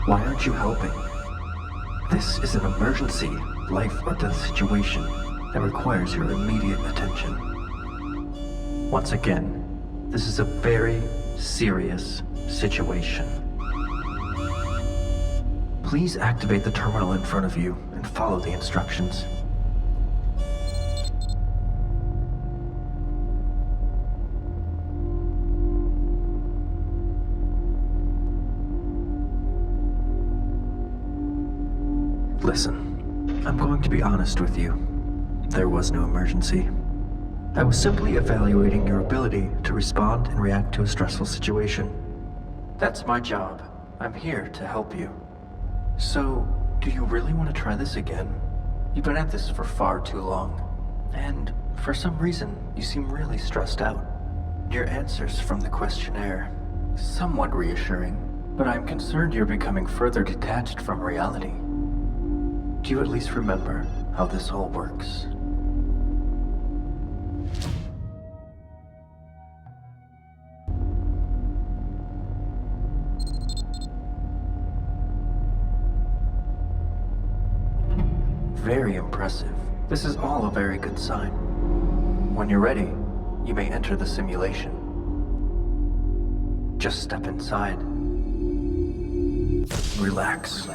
Why aren't you helping? This is an emergency, life or death situation that requires your immediate attention. Once again, this is a very serious situation. Please activate the terminal in front of you and follow the instructions. Listen, I'm going to be honest with you. There was no emergency. I was simply evaluating your ability to respond and react to a stressful situation. That's my job. I'm here to help you. So, do you really want to try this again? You've been at this for far too long. And, for some reason, you seem really stressed out. Your answers from the questionnaire, somewhat reassuring, but I'm concerned you're becoming further detached from reality. Do you at least remember how this all works? Very impressive. This is all a very good sign. When you're ready, you may enter the simulation. Just step inside. Relax.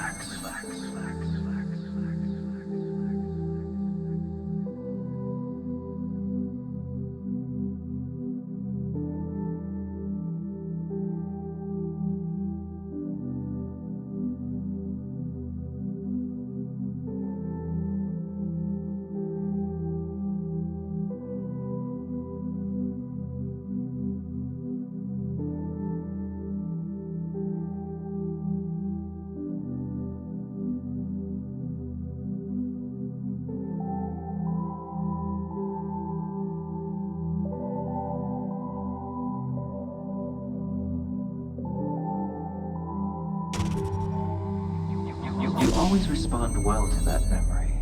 You always respond well to that memory.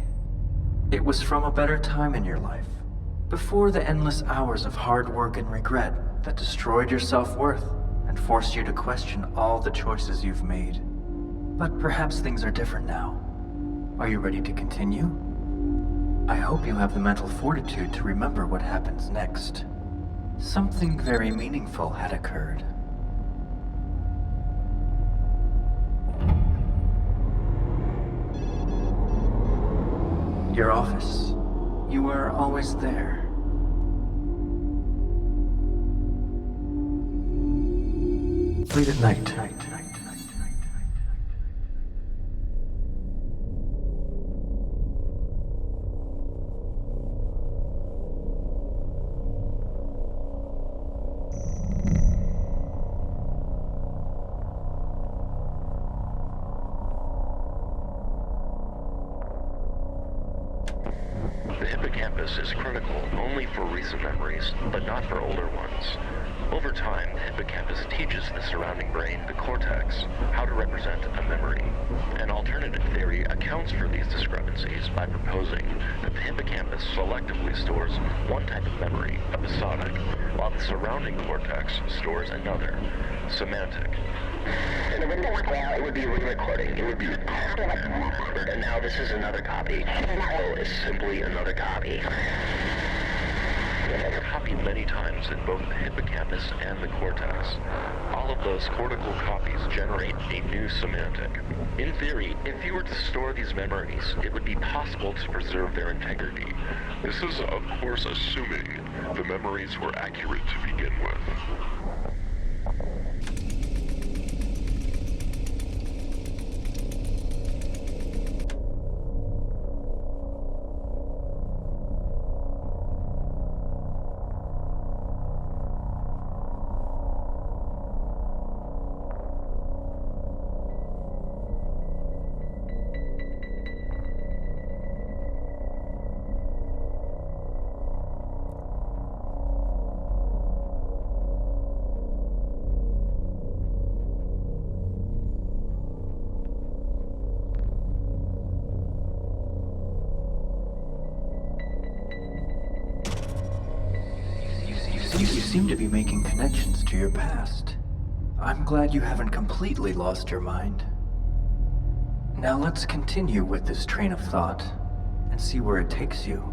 It was from a better time in your life, before the endless hours of hard work and regret that destroyed your self-worth and forced you to question all the choices you've made. But perhaps things are different now. Are you ready to continue? I hope you have the mental fortitude to remember what happens next. Something very meaningful had occurred. Your office. You were always there. Late at night. The hippocampus is critical only for recent memories, but not for older ones. Over time, the hippocampus teaches the surrounding brain, the cortex, how to represent a memory. An alternative theory accounts for these discrepancies by proposing that the hippocampus selectively stores one type of memory, episodic, while the surrounding cortex stores another, semantic. In the window well, it would be re-recording. It would be recorded, and now this is another copy. Oh, it's simply another copy. Copied many times in both the hippocampus and the cortex. All of those cortical copies generate a new semantic. In theory, if you were to store these memories, it would be possible to preserve their integrity. This is, of course, assuming the memories were accurate to begin with. You seem to be making connections to your past. I'm glad you haven't completely lost your mind. Now let's continue with this train of thought and see where it takes you.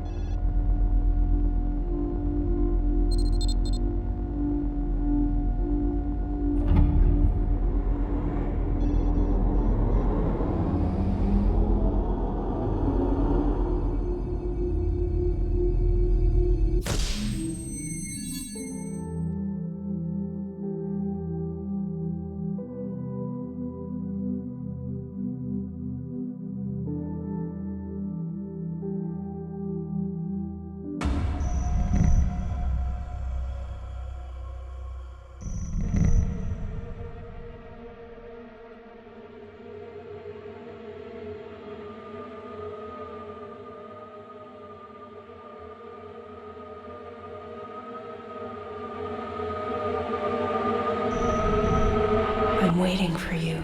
I'm waiting for you.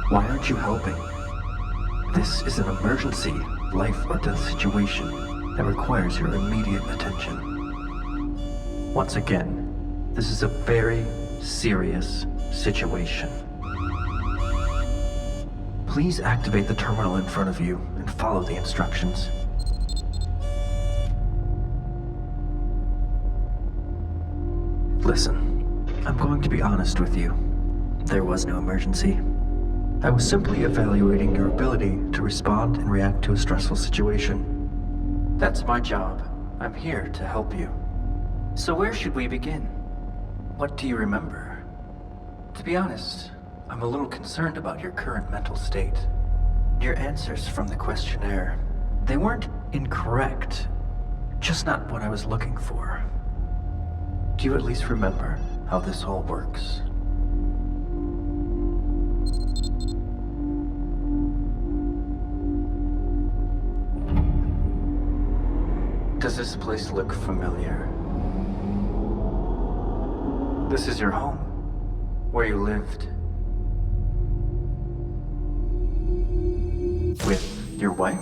Why aren't you helping? This is an emergency, life or death situation that requires your immediate attention. Once again, this is a very serious situation. Please activate the terminal in front of you and follow the instructions. Listen, I'm going to be honest with you. There was no emergency. I was simply evaluating your ability to respond and react to a stressful situation. That's my job. I'm here to help you. So where should we begin? What do you remember? To be honest, I'm a little concerned about your current mental state. Your answers from the questionnaire, they weren't incorrect, just not what I was looking for. Do you at least remember how this all works? Does this place look familiar? This is your home, where you lived. With your wife?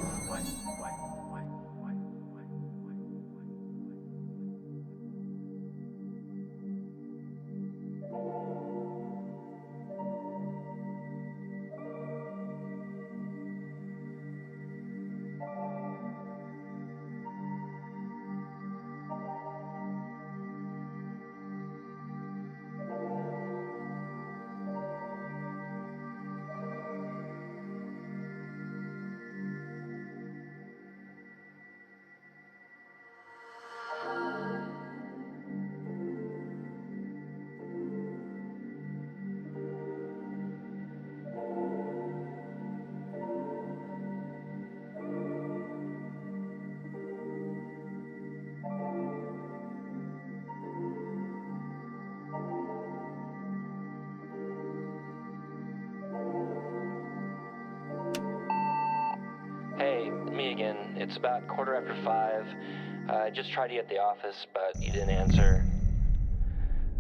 Hey, me again. It's about 5:15. I just tried you at the office, but you didn't answer.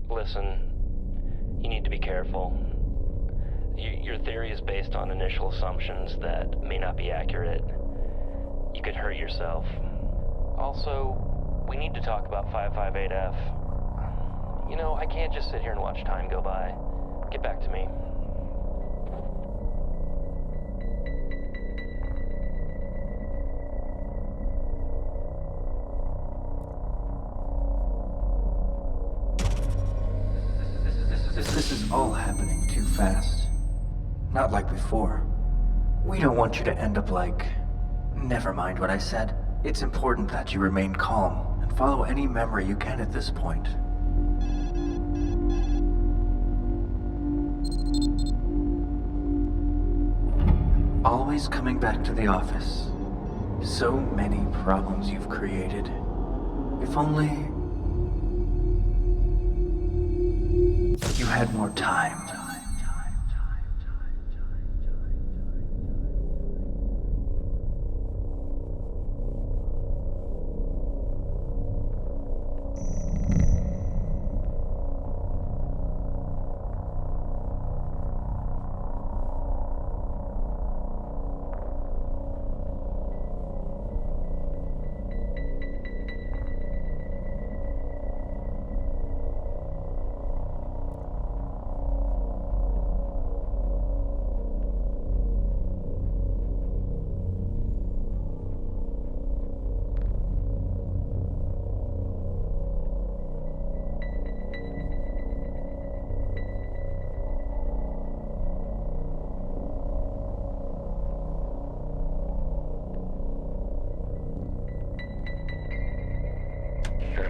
Listen, you need to be careful. Your theory is based on initial assumptions that may not be accurate. You could hurt yourself. Also, we need to talk about 558F. You know, I can't just sit here and watch time go by. Get back to me. This is all happening too fast. Not like before. We don't want you to end up like... Never mind what I said. It's important that you remain calm and follow any memory you can at this point. Always coming back to the office. So many problems you've created. If only... you had more time.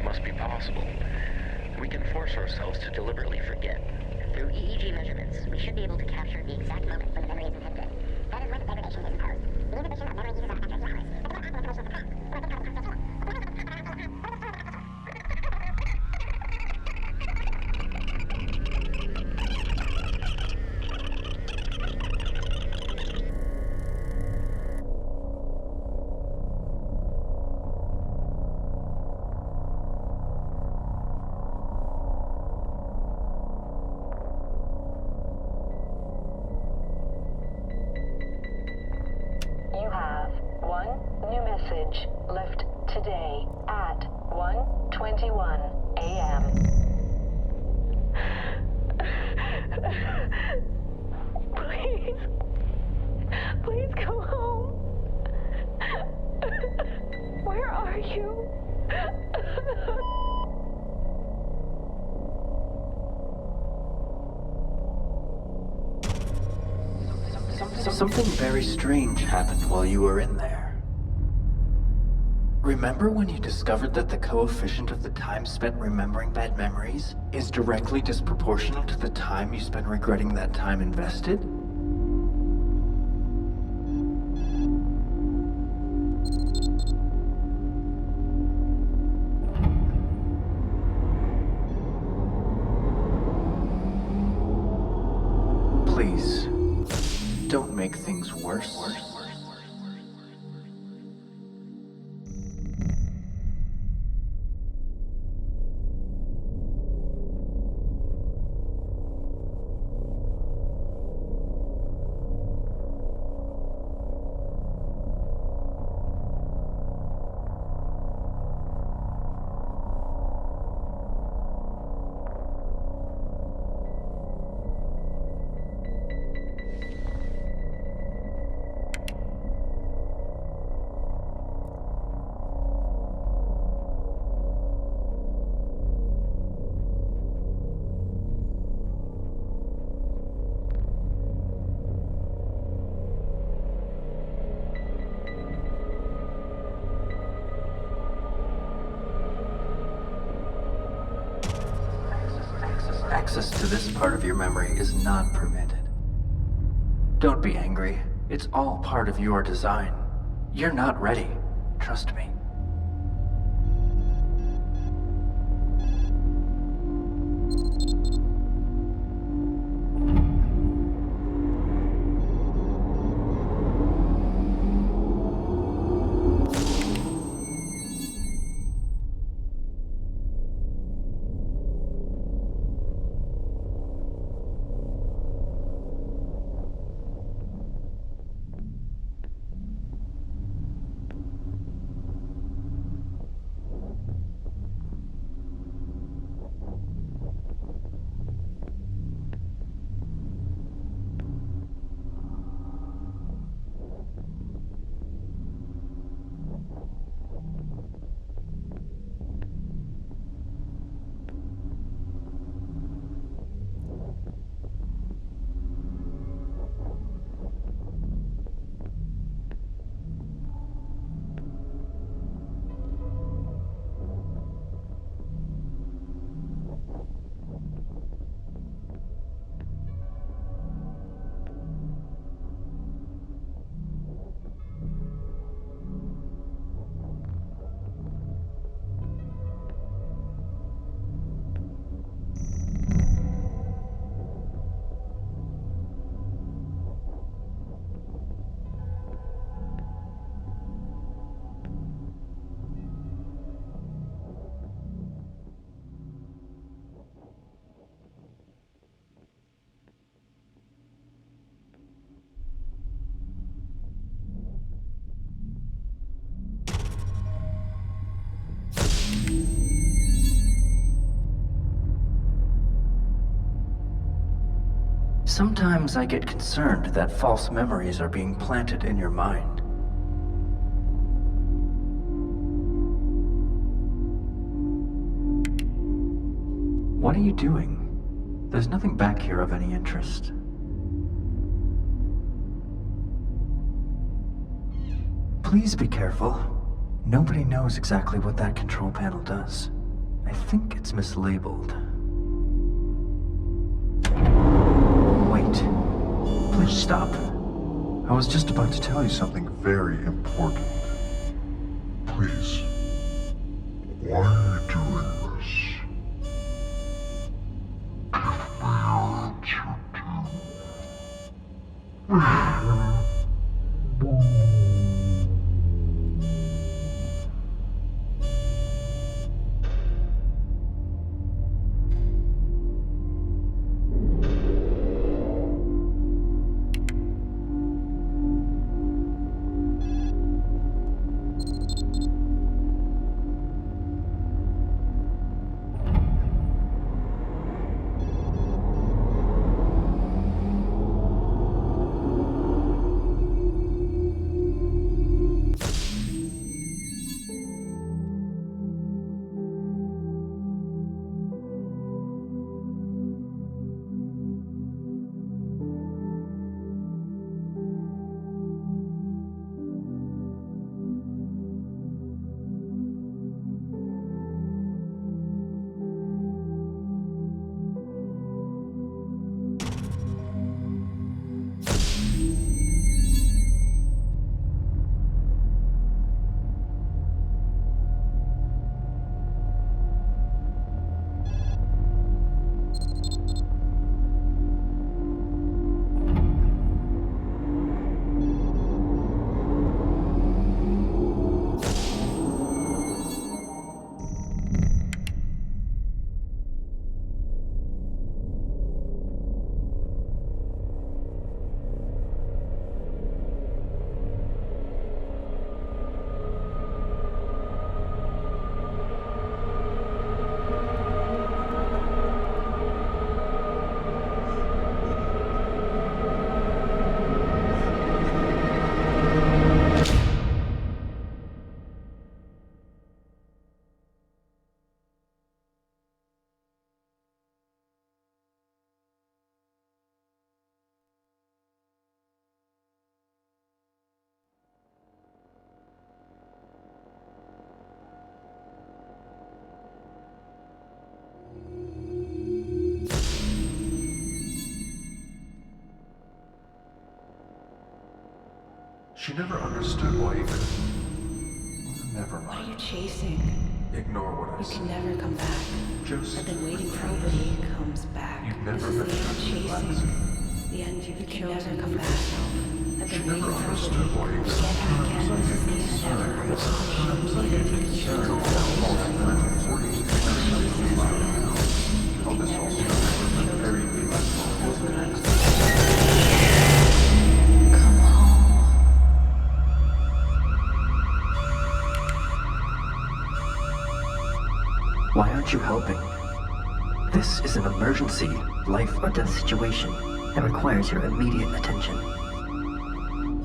must be possible. We can force ourselves to deliberately forget. Through EEG measurements, we should be able to capture the exact moment when the memory is inhibited. That is when the degradation is imposed. The inhibition of memory uses our accuracy harness, but not the information of the past, or the past concept. You have one new message left today at 1:21 a.m. Please. Please come home. Where are you? Something very strange happened while you were in there. Remember when you discovered that the coefficient of the time spent remembering bad memories is directly disproportional to the time you spend regretting that time invested? Please, don't make things worse. Access to this part of your memory is not permitted. Don't be angry. It's all part of your design. You're not ready. Trust me. Sometimes I get concerned that false memories are being planted in your mind. What are you doing? There's nothing back here of any interest. Please be careful. Nobody knows exactly what that control panel does. I think it's mislabeled. Wait. Please stop. I was just about to tell you something very important. Please. Why are you doing this? She never understood why you could... Never What are you mind. chasing? Ignore what I You said. can never come back. Just... I've been waiting for nobody comes back. You've never This been is the end relaxing. chasing. The end you can never come back. I've She been never waiting for understood why you could... Again and again, this is the end ever. Sometimes I get concerned about all the time for you. All this also very peaceful, wasn't it? Come home. Why aren't you helping? This is an emergency, life or death situation that requires your immediate attention.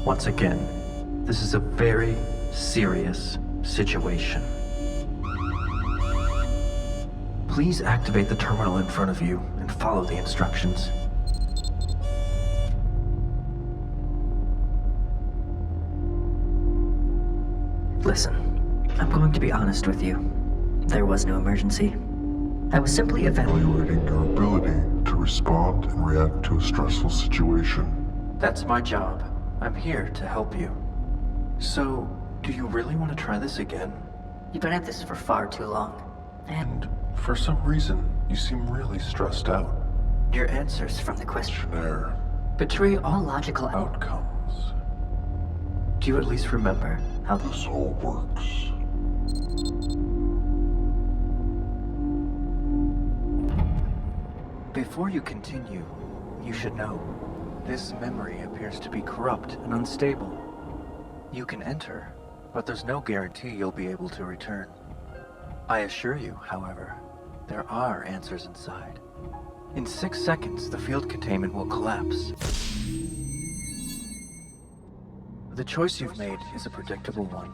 Once again, this is a very serious situation. Please activate the terminal in front of you and follow the instructions. Listen, I'm going to be honest with you. There was no emergency. I was simply Evaluating your ability to respond and react to a stressful situation. That's my job. I'm here to help you. So, do you really want to try this again? You've been at this for far too long. And For some reason, you seem really stressed out. your answers from the questionnaire There. betray all logical Outcomes. Do you at least remember how This all works. Before you continue, you should know, this memory appears to be corrupt and unstable. You can enter, but there's no guarantee you'll be able to return. I assure you, however, there are answers inside. In 6 seconds, the field containment will collapse. The choice you've made is a predictable one,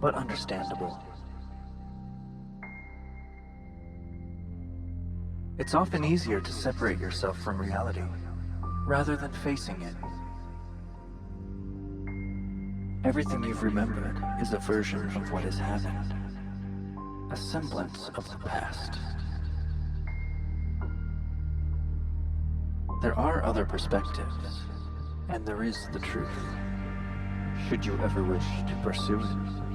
but understandable. It's often easier to separate yourself from reality, rather than facing it. Everything you've remembered is a version of what has happened. a semblance of the past. There are other perspectives, and there is the truth, should you ever wish to pursue it.